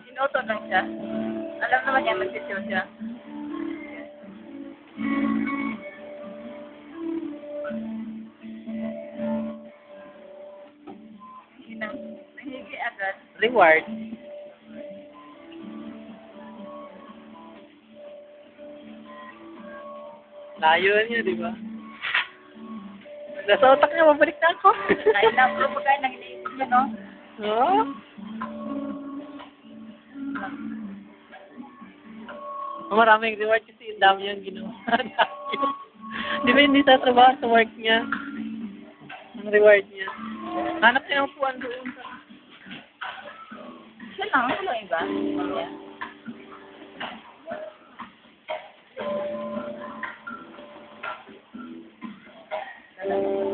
Inuto lang siya. Alam naman niya, magsisiyo siya. Nahigi agad. Reward. Layo niya, di ba? Nasa utak niya, mabalik na ako. Dahil lang, pero pagkain nang iniisip niya, no? Oh? Maraming reward kasi ang dami yung ginawa. Di ba hindi sa trabaho, sa work niya? Ang reward niya. Hanap niya ang upuan doon sa... Siya lang, ano iba? Yeah.